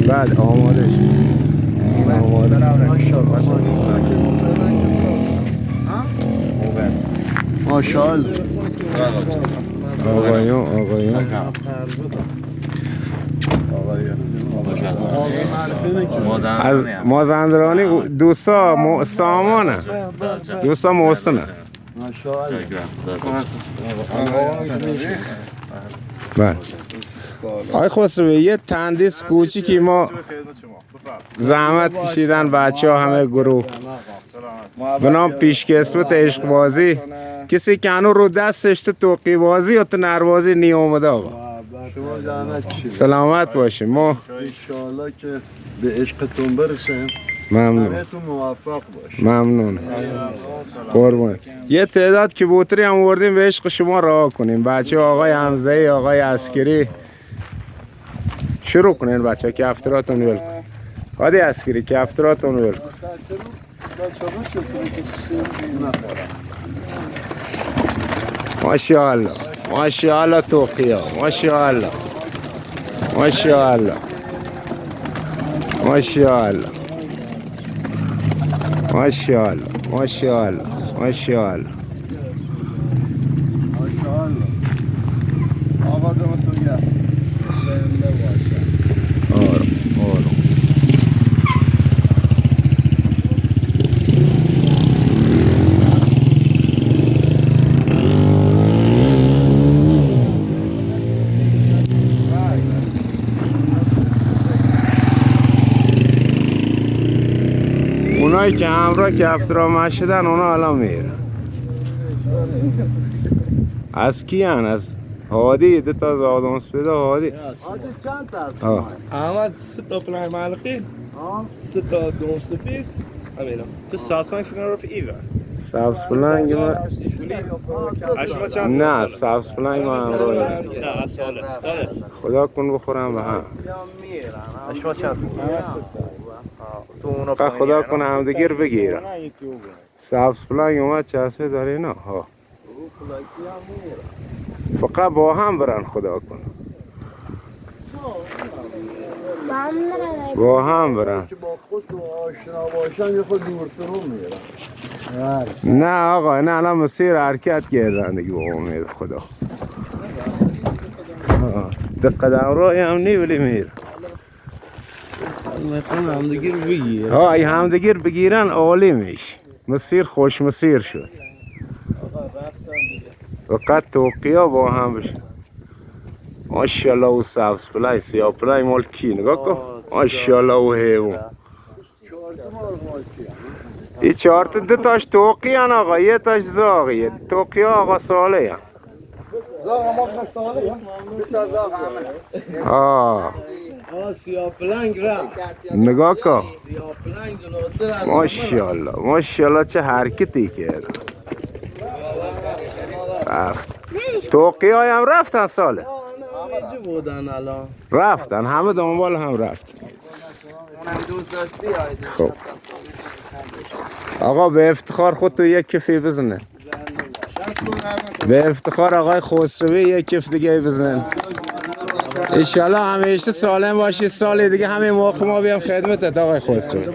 بعد آماده شد. ماشاءالله آقایون از مازندرانی دوستا سامانه، دوستا محسنه. بله آقای خسروی، یه تندیس کوچیکی ما زحمت کشیدن بچه ها همه گروه به نام پیشکسوت عشق بازی. کسی که هنو رو دستش تو توقی بازی یا تو نروازی نی اومده آقا. شما زحمت کشیدید، سلامت باشیم. ما انشاءالله که به عشقتون برسیم. ممنون، همه‌تون موفق باشید. ممنون قربان. یه تعداد کبوتری هم وردیم به عشق شما راه کنیم. بچه آقای حمزه، آقای عسکری شروع کنین. بچه کفتراتون ول کن. هادی عسکری کفتراتون ول کن. ماشاءالله ماشاءالله توقیا، ماشاءالله ماشاءالله ماشاءالله ماشاءالله ماشاءالله ماشاءالله. آوازمتون گرم. آروم. اونایی که همراه کفترا مشدن اونا الان میرن. از کیان؟ از هادی. دو تا زادون سپیده هادی. هادی چند تا هست؟ احمد 3 تا پلنگ معلقی، 3 تا دوم سفید. همینم. تو ساسپنگ فکر کنم رفیعی. سبز پلنگ ما اشما چند؟ نه، سبز پلنگ ما همراه. نه ساله. خدا کن بخورم به هم. اشما چند؟ فقط خدا کنه همدیگه رو بگیرن. سبز پلنگ اومد چسبه داره نه ها. فقط با هم برن خدا کنه. با هم برن. که با خود آشنا باشن یه خود دورتر میرن. نه آقا، نه الان مسیر حرکت کردن دیگه با امید خدا. قدم رای هم نی ولی میره. میخوام همدیگه رو بگیر. ها ای همدیگه رو بگیرن عالی میشه. مسیر خوش مسیر شد. فقط توقیا با هم بشه. ماشاءالله او سبز پلنگ سیاه پلنگ مال کی نگاه کن. ماشاءالله او حیوان. این 4 تا 2 تاش توقی هن آقا، 1 تاش زاغیه. توقی آقا صالح هن. زاغ ما ساله. سیاه پلنگ رفت. نگاه کن. سیاه پلنگ جلوتر از ماشاءالله ماشاءالله چه حرکتی کرد. رفت. توقی های هم رفتن ساله. اینجا بودن الان. رفتن همه دنبال هم رفت. اونم دوست داشتی آیده. خب آقا به افتخار خود تو یک کفی بزنه. به افتخار آقای خسروی یک کف دیگه بزنن. انشالله همیشه سالم باشی. سال دیگه همین موقع ما بیام خدمتت آقای خسروی.